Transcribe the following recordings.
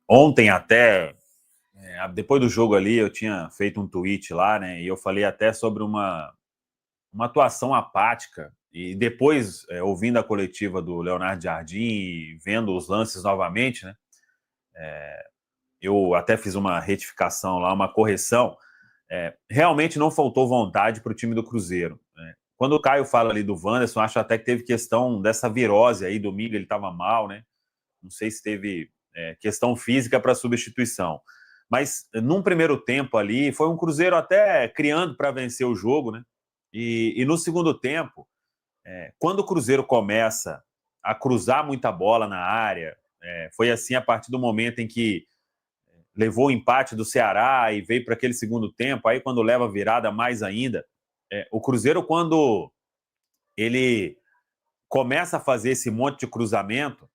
Ontem até, depois do jogo ali, eu tinha feito um tweet lá, né? E eu falei até sobre uma atuação apática. E depois, ouvindo a coletiva do Leonardo Jardim e vendo os lances novamente, né? Eu até fiz uma retificação lá, uma correção. Realmente não faltou vontade para o time do Cruzeiro, né? Quando o Caio fala ali do Wanderson, acho até que teve questão dessa virose aí, domingo ele estava mal, né? Não sei se teve questão física para substituição. Mas num primeiro tempo ali, foi um Cruzeiro até criando para vencer o jogo, né? E no segundo tempo, quando o Cruzeiro começa a cruzar muita bola na área, foi assim a partir do momento em que levou o empate do Ceará e veio para aquele segundo tempo, aí quando leva a virada mais ainda, o Cruzeiro, quando ele começa a fazer esse monte de cruzamento,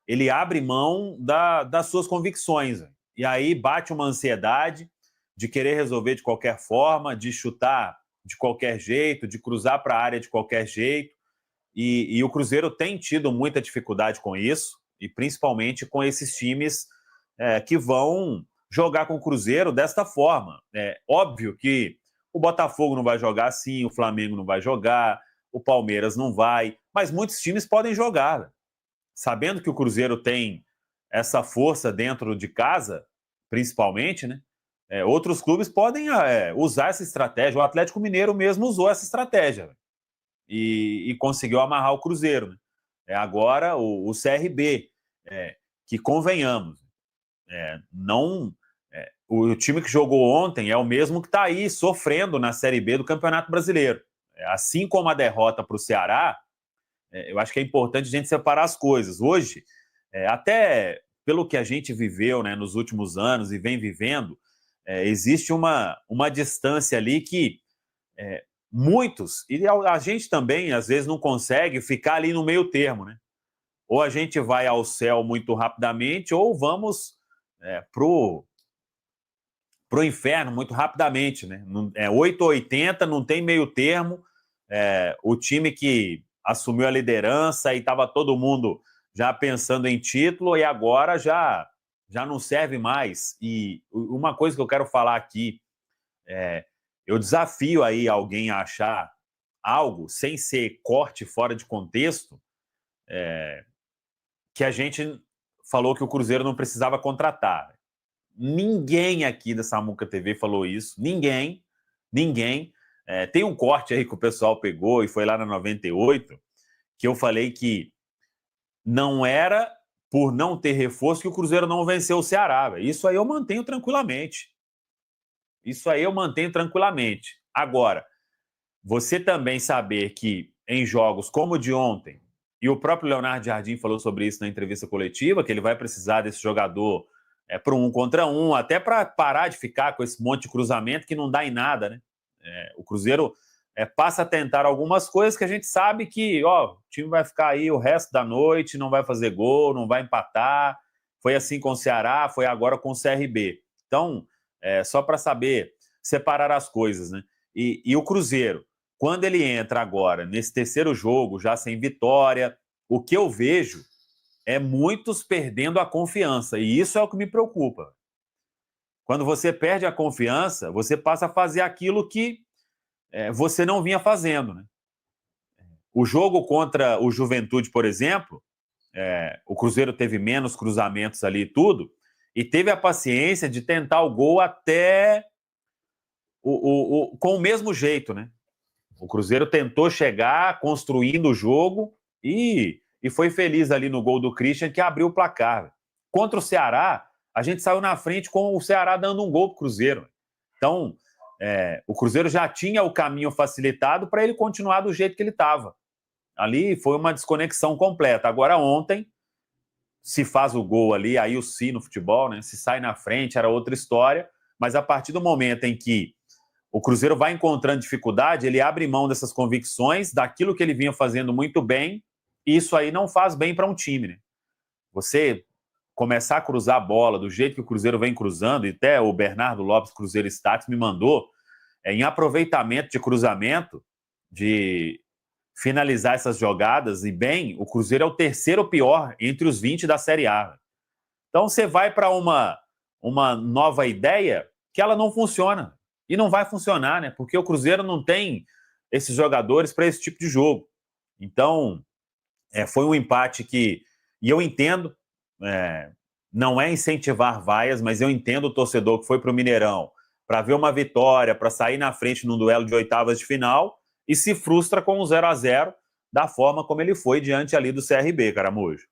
ele abre mão das suas convicções. E aí bate uma ansiedade de querer resolver de qualquer forma, de chutar de qualquer jeito, de cruzar para a área de qualquer jeito. E o Cruzeiro tem tido muita dificuldade com isso, e principalmente com esses times que vão jogar com o Cruzeiro desta forma. É óbvio que o Botafogo não vai jogar assim, o Flamengo não vai jogar, o Palmeiras não vai, mas muitos times podem jogar. Sabendo que o Cruzeiro tem essa força dentro de casa, principalmente, né? Outros clubes podem usar essa estratégia. O Atlético Mineiro mesmo usou essa estratégia e conseguiu amarrar o Cruzeiro, né? Agora o CRB, que convenhamos, não. O time que jogou ontem é o mesmo que está aí sofrendo na Série B do Campeonato Brasileiro. Assim como a derrota para o Ceará, eu acho que é importante a gente separar as coisas. Hoje, até pelo que a gente viveu, né, nos últimos anos e vem vivendo, existe uma distância ali que muitos, e a gente também, às vezes, não consegue ficar ali no meio termo, né? Ou a gente vai ao céu muito rapidamente, ou vamos pro inferno muito rapidamente, né? 8 ou 80, não tem meio termo. O time que assumiu a liderança e estava todo mundo já pensando em título e agora já não serve mais. E uma coisa que eu quero falar aqui, eu desafio aí alguém a achar algo sem ser corte fora de contexto, que a gente falou que o Cruzeiro não precisava contratar. Ninguém aqui da Samuca TV falou isso. Ninguém. Ninguém. Tem um corte aí que o pessoal pegou e foi lá na 98, que eu falei que não era por não ter reforço que o Cruzeiro não venceu o Ceará. Isso aí eu mantenho tranquilamente. Isso aí eu mantenho tranquilamente. Agora, você também saber que em jogos como o de ontem, e o próprio Leonardo Jardim falou sobre isso na entrevista coletiva, que ele vai precisar desse jogador para um contra um, até para parar de ficar com esse monte de cruzamento que não dá em nada, né? O Cruzeiro passa a tentar algumas coisas que a gente sabe que o time vai ficar aí o resto da noite, não vai fazer gol, não vai empatar. Foi assim com o Ceará, foi agora com o CRB. Então, só para saber separar as coisas, né? E o Cruzeiro, quando ele entra agora nesse terceiro jogo, já sem vitória, o que eu vejo é muitos perdendo a confiança. E isso é o que me preocupa. Quando você perde a confiança, você passa a fazer aquilo que você não vinha fazendo, né? O jogo contra o Juventude, por exemplo, o Cruzeiro teve menos cruzamentos ali e tudo, e teve a paciência de tentar o gol até com o mesmo jeito, né? O Cruzeiro tentou chegar construindo o jogo e foi feliz ali no gol do Christian, que abriu o placar. Contra o Ceará, a gente saiu na frente com o Ceará dando um gol para o Cruzeiro. Então, o Cruzeiro já tinha o caminho facilitado para ele continuar do jeito que ele estava. Ali foi uma desconexão completa. Agora, ontem, se faz o gol ali, aí o no futebol, né? Se sai na frente, era outra história. Mas a partir do momento em que o Cruzeiro vai encontrando dificuldade, ele abre mão dessas convicções, daquilo que ele vinha fazendo muito bem, e isso aí não faz bem para um time, né? Você começar a cruzar a bola do jeito que o Cruzeiro vem cruzando, e até o Bernardo Lopes, Cruzeiro Status, me mandou, em aproveitamento de cruzamento, de finalizar essas jogadas, e bem, o Cruzeiro é o terceiro pior entre os 20 da Série A. Então você vai para uma nova ideia que ela não funciona. E não vai funcionar, né? Porque o Cruzeiro não tem esses jogadores para esse tipo de jogo. Então, foi um empate que... E eu entendo, não é incentivar vaias, mas eu entendo o torcedor que foi para o Mineirão para ver uma vitória, para sair na frente num duelo de oitavas de final e se frustra com um 0-0 da forma como ele foi diante ali do CRB, Caramujo.